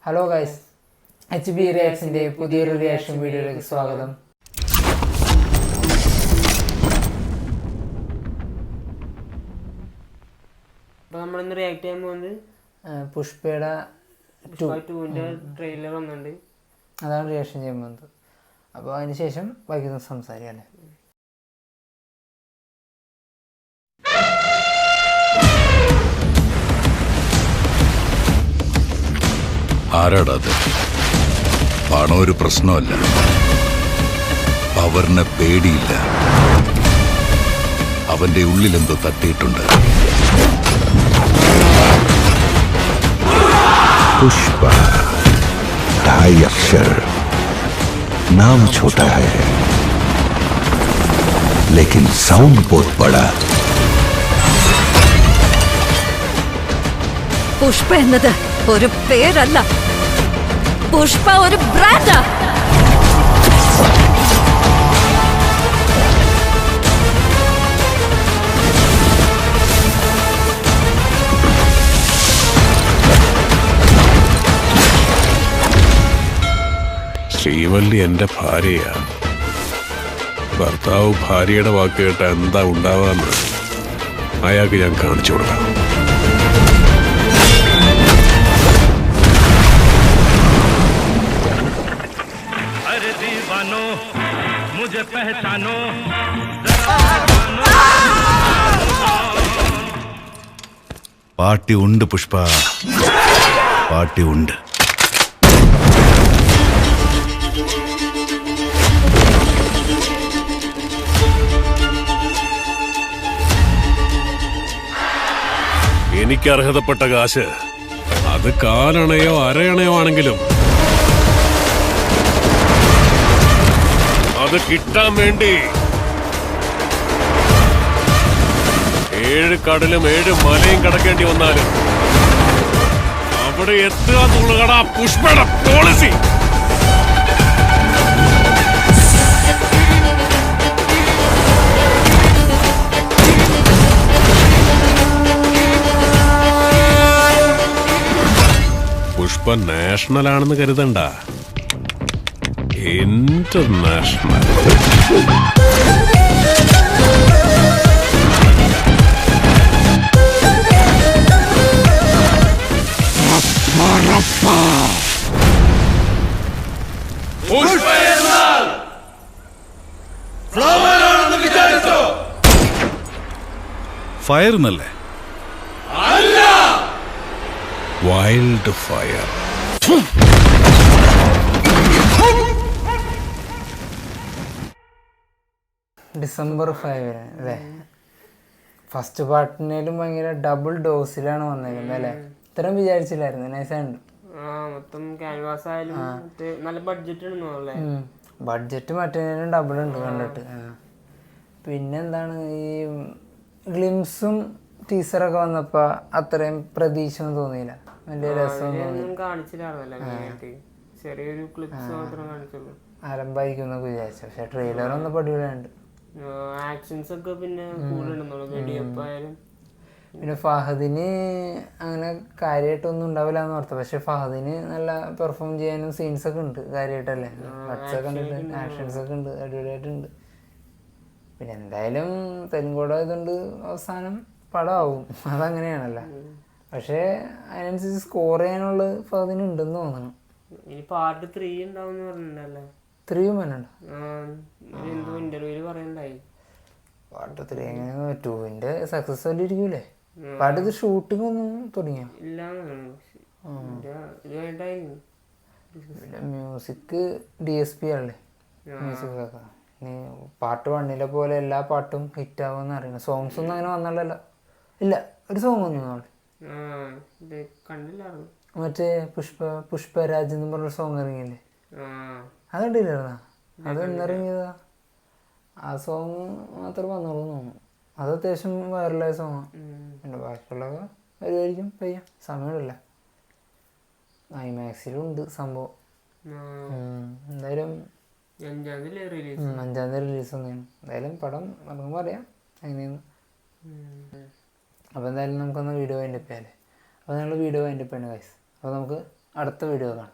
Hello guys, HB റിയാക്ഷൻ്റെ പുതിയൊരു reaction വീഡിയോയിലേക്ക് സ്വാഗതം. അപ്പോൾ നമ്മളിന്ന് റിയാക്ട് ചെയ്യാൻ പോകുന്നത് പുഷ്പയുടെ 2ന്റെ ട്രെയിലർ വന്നിട്ടുണ്ട്. അതാണ് റിയാക്ഷൻ ചെയ്യാൻ പോകുന്നത്. അപ്പോൾ അതിന് ശേഷം ബാക്കി സംസാരിക്കാം. ആരാടത്? പണം ഒരു പ്രശ്നമല്ല, പവറിനെ പേടിയില്ല. അവന്റെ ഉള്ളിലെന്തോ തട്ടിയിട്ടുണ്ട്. पुष्प 2.5 अक्षर, नाम छोटा है लेकिन साउंड बहुत बड़ा. പുഷ്പ എന്നത് ഒരു പേരല്ല, പുഷ്പ ഒരു ബ്രാൻഡാ. ശ്രീവല്ലി എന്റെ ഭാര്യയാ. ഭർത്താവ് ഭാര്യയുടെ വാക്ക് കേട്ട എന്താ ഉണ്ടാവാന്ന് അയാൾക്ക് ഞാൻ കാണിച്ചു കൊടുക്കാം. अरे दीवानो मुझे पहचानो, പാർട്ടി ഉണ്ട് പുഷ്പ, പാർട്ടി ഉണ്ട്. എനിക്ക് അർഹതപ്പെട്ട കാശ് അത് കാലണയോ അരയണയോ ആണെങ്കിലും അത് കിട്ടാൻ വേണ്ടി 7 കടലും 7 മലയും കടക്കേണ്ടി വന്നാലും അവിടെ എത്തുക എന്നുള്ളതാണ് പുഷ്പയുടെ പോളിസി. പുഷ്പ നാഷണൽ ആണെന്ന് കരുതണ്ട, ഇന്റർനാഷണൽ. ഫയർ എന്നല്ലേ? Wild fire. December 5 അല്ലേ? ഫസ്റ്റ് പാർട്ടിനേലും ഭയങ്കര ഡബിൾ ഡോസിലാണ് വന്നേക്കുന്നത് അല്ലേ? ഇത്രയും വിചാരിച്ചില്ലായിരുന്നു. നൈസായിട്ട് മൊത്തം ക്യാൻവാസ് ആയാലും നല്ല ബഡ്ജറ്റ് ഉണ്ടല്ലേ? ബഡ്ജറ്റ് മറ്റേതിനും ഡബിൾ ഉണ്ട് കണ്ടിട്ട്. പിന്നെന്താണ് ഈ ഗ്ലിംസും ടീസറൊക്കെ വന്നപ്പോ അത്രയും പ്രതീക്ഷ ഒന്നും തോന്നിയില്ല, വലിയ രസമൊന്നും കാണിച്ചില്ലായിരുന്നല്ലേ? ചെറിയൊരു ക്ലിപ്സ് മാത്രം കാണിച്ചുള്ളൂ. ആരംഭായിരിക്കുന്നൊക്കെ വിചാരിച്ചു. പക്ഷെ ട്രെയിലർ ഒന്നും അടിപൊളിയുണ്ട്. ആക്ഷൻസ് ഒക്കെ പിന്നെ കൂടുതലുണ്ടല്ലോ, വെടിയപ്പായാലും. പിന്നെ ഫഹദിന് അങ്ങനെ കാര്യമായിട്ടൊന്നും ഉണ്ടാവില്ല എന്ന് ഓർത്തു. പക്ഷെ ഫഹദിന് നല്ല പെർഫോം ചെയ്യാനും സീൻസ് ഒക്കെ ഉണ്ട് കാര്യമായിട്ടല്ലേ? ഒക്കെ ഉണ്ട്, ആക്ഷൻസ് ഒക്കെ ഉണ്ട്, അടിപൊളിയായിട്ടുണ്ട്. പിന്നെ എന്തായാലും തെലുങ്കോട് ആയതുകൊണ്ട് അവസാനം പടമാവും, അതങ്ങനെയാണല്ലോ. പക്ഷെ അതിനനുസരിച്ച് സ്കോർ ചെയ്യാനുള്ള ഫഹദിന് ഉണ്ടെന്ന് തോന്നുന്നു. ഇനി പാർട്ട് 3 ഉണ്ടാവും പറഞ്ഞിട്ടുണ്ടല്ലേ? 3 വേണുണ്ടോ? എന്തോ ഇന്റർവ്യൂല് പറയണ്ടായി. പാർട്ട് 3 എങ്ങനെ 2ന്റെ സക്സസ് ആയിട്ട് ഇരിക്കൂലേ? പാർട്ട് ഇത് ഷൂട്ടിംഗ് ഒന്നും തുടങ്ങിയോ? ഇല്ല. പിന്നെ മ്യൂസിക് DSP അല്ലേ മ്യൂസിക് ഒക്കെ. ഇനി പാർട്ട് 1 പോലെ എല്ലാ പാട്ടും ഹിറ്റ് ആവുമെന്ന് അറിയണം. സോങ്സ് ഒന്നും അങ്ങനെ വന്നല്ലോ. ഇല്ല, ഒരു സോങ് ഒന്നും കണ്ടില്ലായിരുന്നു. മറ്റേ പുഷ്പരാജ് എന്ന് പറഞ്ഞ സോങ് ഇറങ്ങിയില്ലേ? അത് കണ്ടില്ലായിരുന്ന? അത് എന്നിറങ്ങിയതാ. ആ സോങ് മാത്രമേ വന്നോളൂ തോന്നുന്നു. അത് അത്യാവശ്യം വൈറലായ സോങ്ങാണ്. പിന്നെ ബാക്കിയുള്ളവ വരുമായിരിക്കും പയ്യ, സമയമില്ല. IMAX-ലുണ്ട് സംഭവം. എന്തായാലും 5-ാം തീയതി റിലീസ് ഒന്നെയാണ്. എന്തായാലും പടം ഇറങ്ങുമ്പോൾ അറിയാം എങ്ങനെയാണ്. അപ്പോൾ എന്തായാലും നമുക്കൊന്ന് വീഡിയോ വൈൻഡപ്പ് ചെയ്യാല്ലേ? അപ്പോൾ ഞങ്ങൾ വീഡിയോ വൈൻഡപ്പ് ചെയ്യണം ഗൈസ്. അപ്പോൾ നമുക്ക് അടുത്ത വീഡിയോ കാണാം.